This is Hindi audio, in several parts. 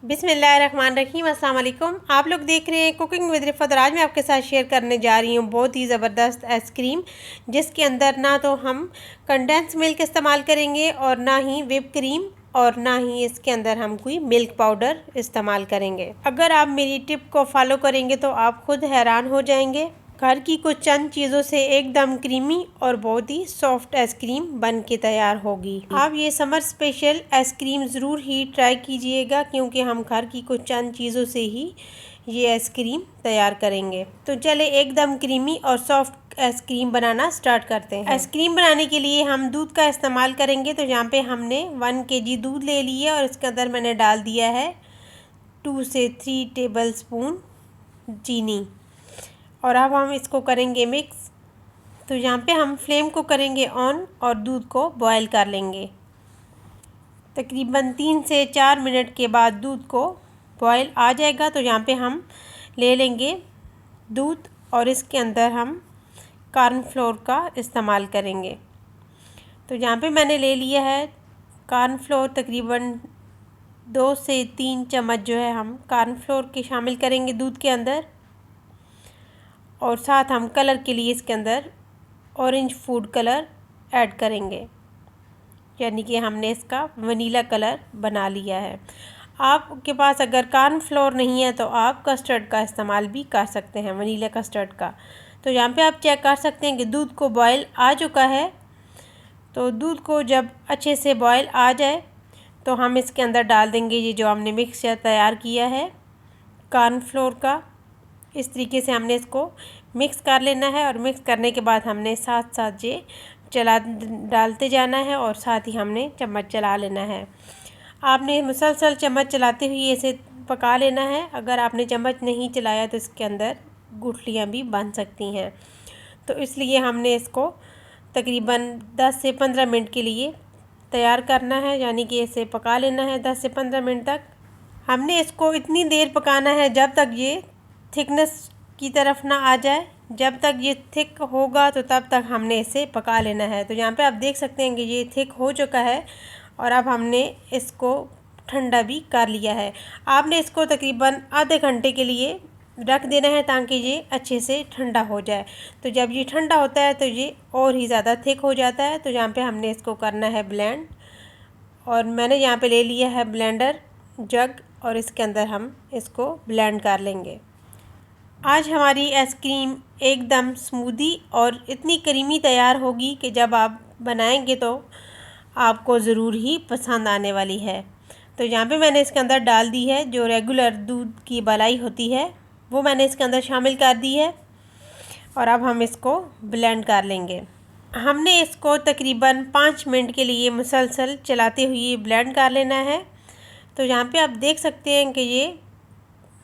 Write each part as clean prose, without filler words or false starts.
बिस्मिल्लाहिर्रहमानिर्रहीम। अस्सलाम वालेकुम। आप लोग देख रहे हैं कुकिंग विद रिफ़त और आज मैं आपके साथ शेयर करने जा रही हूँ बहुत ही ज़बरदस्त आइसक्रीम, जिसके अंदर ना तो हम कंडेंस मिल्क इस्तेमाल करेंगे और ना ही व्हिप क्रीम और ना ही इसके अंदर हम कोई मिल्क पाउडर इस्तेमाल करेंगे। अगर आप मेरी टिप को फॉलो करेंगे तो आप खुद हैरान हो जाएंगे। घर की कुछ चंद चीज़ों से एकदम क्रीमी और बहुत ही सॉफ्ट आइसक्रीम बन के तैयार होगी। आप ये समर स्पेशल आइसक्रीम ज़रूर ही ट्राई कीजिएगा, क्योंकि हम घर की कुछ चंद चीज़ों से ही ये आइसक्रीम तैयार करेंगे। तो चले एकदम क्रीमी और सॉफ्ट आइसक्रीम बनाना स्टार्ट करते हैं। आइसक्रीम बनाने के लिए हम दूध का इस्तेमाल करेंगे। तो यहाँ पे हमने 1 kg दूध ले लिया और इसके अंदर मैंने डाल दिया है 2 से 3 टेबल स्पून चीनी और अब हम इसको करेंगे मिक्स। तो यहाँ पे हम फ्लेम को करेंगे ऑन और दूध को बॉयल कर लेंगे। तकरीबन 3 से 4 मिनट के बाद दूध को बॉयल आ जाएगा। तो यहाँ पे हम ले लेंगे दूध और इसके अंदर हम कॉर्नफ्लोर का इस्तेमाल करेंगे। तो यहाँ पे मैंने ले लिया है कॉर्नफ्लोर, तकरीबन 2 से 3 चम्मच जो है हम कॉर्नफ्लोर के शामिल करेंगे दूध के अंदर। और साथ हम कलर के लिए इसके अंदर ऑरेंज फूड कलर ऐड करेंगे, यानी कि हमने इसका वनीला कलर बना लिया है। आपके पास अगर कॉर्नफ्लोर नहीं है तो आप कस्टर्ड का इस्तेमाल भी कर सकते हैं, वनीला कस्टर्ड का। तो यहाँ पे आप चेक कर सकते हैं कि दूध को बॉयल आ चुका है। तो दूध को जब अच्छे से बॉयल आ जाए तो हम इसके अंदर डाल देंगे ये जो हमने मिक्सचर तैयार किया है कॉर्नफ्लोर का। इस तरीके से हमने इसको मिक्स कर लेना है और मिक्स करने के बाद हमने साथ साथ ये डालते जाना है और साथ ही हमने चम्मच चला लेना है। आपने मुसलसल चम्मच चलाते हुए इसे पका लेना है। अगर आपने चम्मच नहीं चलाया तो इसके अंदर गुठलियाँ भी बन सकती हैं। तो इसलिए हमने इसको तकरीबन 10 से 15 मिनट के लिए तैयार करना है, यानी कि इसे पका लेना है 10 से 15 मिनट तक। हमने इसको इतनी देर पकाना है जब तक ये थिकनेस की तरफ ना आ जाए। जब तक ये थिक होगा तो तब तक हमने इसे पका लेना है। तो यहाँ पे आप देख सकते हैं कि ये थिक हो चुका है और अब हमने इसको ठंडा भी कर लिया है। आपने इसको तकरीबन आधे घंटे के लिए रख देना है ताकि ये अच्छे से ठंडा हो जाए। तो जब ये ठंडा होता है तो ये और ही ज़्यादा थिक हो जाता है। तो यहाँ पे हमने इसको करना है ब्लेंड और मैंने यहाँ पे ले लिया है ब्लेंडर जग और इसके अंदर हम इसको ब्लेंड कर लेंगे। आज हमारी आइसक्रीम एकदम स्मूदी और इतनी क्रीमी तैयार होगी कि जब आप बनाएंगे तो आपको ज़रूर ही पसंद आने वाली है। तो यहाँ पे मैंने इसके अंदर डाल दी है जो रेगुलर दूध की मलाई होती है, वो मैंने इसके अंदर शामिल कर दी है और अब हम इसको ब्लेंड कर लेंगे। हमने इसको तकरीबन 5 मिनट के लिए मुसलसल चलाते हुए ब्लेंड कर लेना है। तो यहाँ पे आप देख सकते हैं कि ये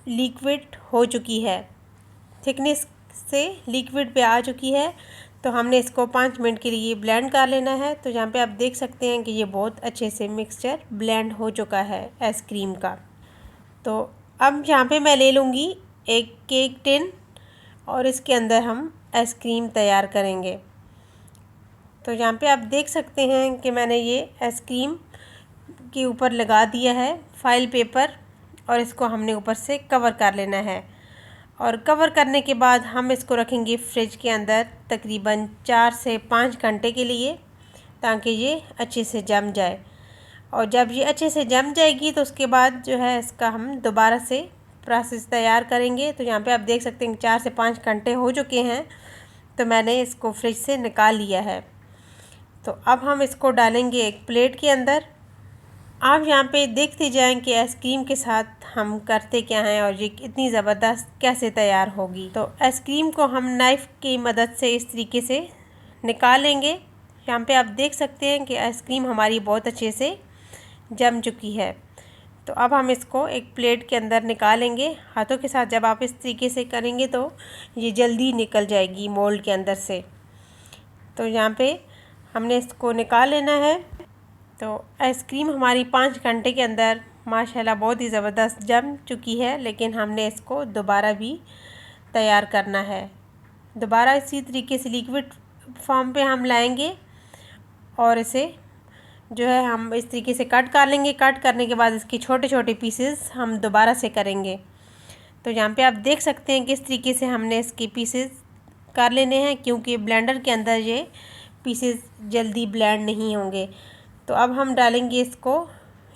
लिक्विड हो चुकी है, थिकनेस से लिक्विड पे आ चुकी है। तो हमने इसको 5 मिनट के लिए ब्लेंड कर लेना है। तो यहाँ पे आप देख सकते हैं कि ये बहुत अच्छे से मिक्सचर ब्लेंड हो चुका है आइसक्रीम का। तो अब यहाँ पे मैं ले लूँगी एक केक टिन और इसके अंदर हम आइसक्रीम तैयार करेंगे। तो यहाँ पे आप देख सकते हैं कि मैंने ये आइसक्रीम के ऊपर लगा दिया है फाइल पेपर और इसको हमने ऊपर से कवर कर लेना है। और कवर करने के बाद हम इसको रखेंगे फ्रिज के अंदर तकरीबन 4 से 5 घंटे के लिए, ताकि ये अच्छे से जम जाए। और जब ये अच्छे से जम जाएगी तो उसके बाद जो है इसका हम दोबारा से प्रोसेस तैयार करेंगे। तो यहाँ पे आप देख सकते हैं 4 से 5 घंटे हो चुके हैं, तो मैंने इसको फ्रिज से निकाल लिया है। तो अब हम इसको डालेंगे एक प्लेट के अंदर। आप यहाँ पे देखते जाएं कि आइसक्रीम के साथ हम करते क्या हैं और ये इतनी ज़बरदस्त कैसे तैयार होगी। तो आइसक्रीम को हम नाइफ़ की मदद से इस तरीके से निकालेंगे। यहाँ पे आप देख सकते हैं कि आइसक्रीम हमारी बहुत अच्छे से जम चुकी है। तो अब हम इसको एक प्लेट के अंदर निकालेंगे। हाथों के साथ जब आप इस तरीके से करेंगे तो ये जल्दी निकल जाएगी मोल्ड के अंदर से। तो यहाँ पे हमने इसको निकाल लेना है। तो आइसक्रीम हमारी 5 घंटे के अंदर माशाल्लाह बहुत ही ज़बरदस्त जम चुकी है, लेकिन हमने इसको दोबारा भी तैयार करना है। दोबारा इसी तरीके से लिक्विड फॉर्म पे हम लाएंगे और इसे जो है हम इस तरीके से कट कर लेंगे। कट करने के बाद इसके छोटे छोटे पीसेस हम दोबारा से करेंगे। तो यहाँ पे आप देख सकते हैं किस तरीके से हमने इसके पीसेस कर लेने हैं, क्योंकि ब्लेंडर के अंदर ये पीसेस जल्दी ब्लेंड नहीं होंगे। तो अब हम डालेंगे इसको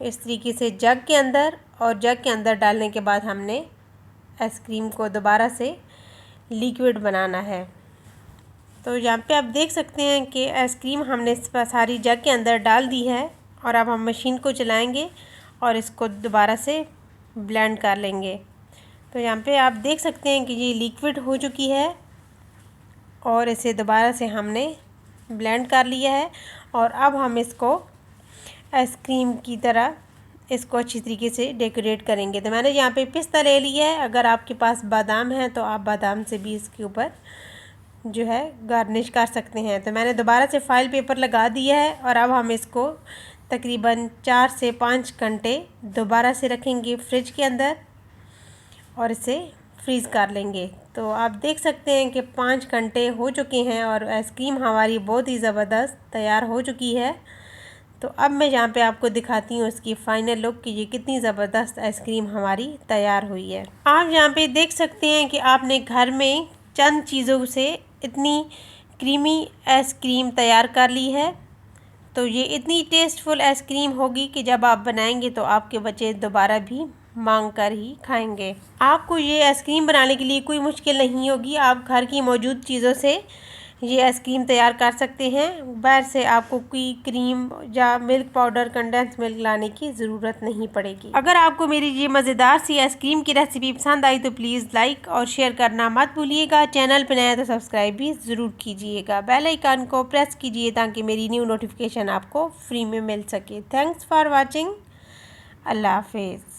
इस तरीके से जग के अंदर, और जग के अंदर डालने के बाद हमने आइसक्रीम को दोबारा से लिक्विड बनाना है। तो यहाँ पे आप देख सकते हैं कि आइसक्रीम हमने इस पर सारी जग के अंदर डाल दी है, और अब हम मशीन को चलाएंगे और इसको दोबारा से ब्लेंड कर लेंगे। तो यहाँ पे आप देख सकते हैं कि ये लिक्विड हो चुकी है, और इसे दोबारा से हमने ब्लेंड कर लिया है। और अब हम इसको आइसक्रीम की तरह इसको अच्छी तरीके से डेकोरेट करेंगे। तो मैंने यहाँ पे पिस्ता ले लिया है, अगर आपके पास बादाम है तो आप बादाम से भी इसके ऊपर जो है गार्निश कर सकते हैं। तो मैंने दोबारा से फाइल पेपर लगा दिया है, और अब हम इसको तकरीबन 4 से 5 घंटे दोबारा से रखेंगे फ्रिज के अंदर, और इसे फ्रीज़ कर लेंगे। तो आप देख सकते हैं कि 5 घंटे हो चुके हैं और आइसक्रीम हमारी बहुत ही ज़बरदस्त तैयार हो चुकी है। तो अब मैं यहाँ पे आपको दिखाती हूँ इसकी फ़ाइनल लुक कि ये कितनी ज़बरदस्त आइसक्रीम हमारी तैयार हुई है। आप यहाँ पे देख सकते हैं कि आपने घर में चंद चीज़ों से इतनी क्रीमी आइसक्रीम तैयार कर ली है। तो ये इतनी टेस्टफुल आइसक्रीम होगी कि जब आप बनाएंगे तो आपके बच्चे दोबारा भी मांग कर ही खाएंगे। आपको ये आइसक्रीम बनाने के लिए कोई मुश्किल नहीं होगी, आप घर की मौजूद चीज़ों से ये आइसक्रीम तैयार कर सकते हैं। बाहर से आपको कोई क्रीम या मिल्क पाउडर, कंडेंस मिल्क लाने की ज़रूरत नहीं पड़ेगी। अगर आपको मेरी ये मज़ेदार सी आइसक्रीम की रेसिपी पसंद आई तो प्लीज़ लाइक और शेयर करना मत भूलिएगा। चैनल पर नया तो सब्सक्राइब भी ज़रूर कीजिएगा। बेल आइकन को प्रेस कीजिए ताकि मेरी न्यू नोटिफिकेशन आपको फ्री में मिल सके। Thanks for watching. अल्लाह हाफिज़।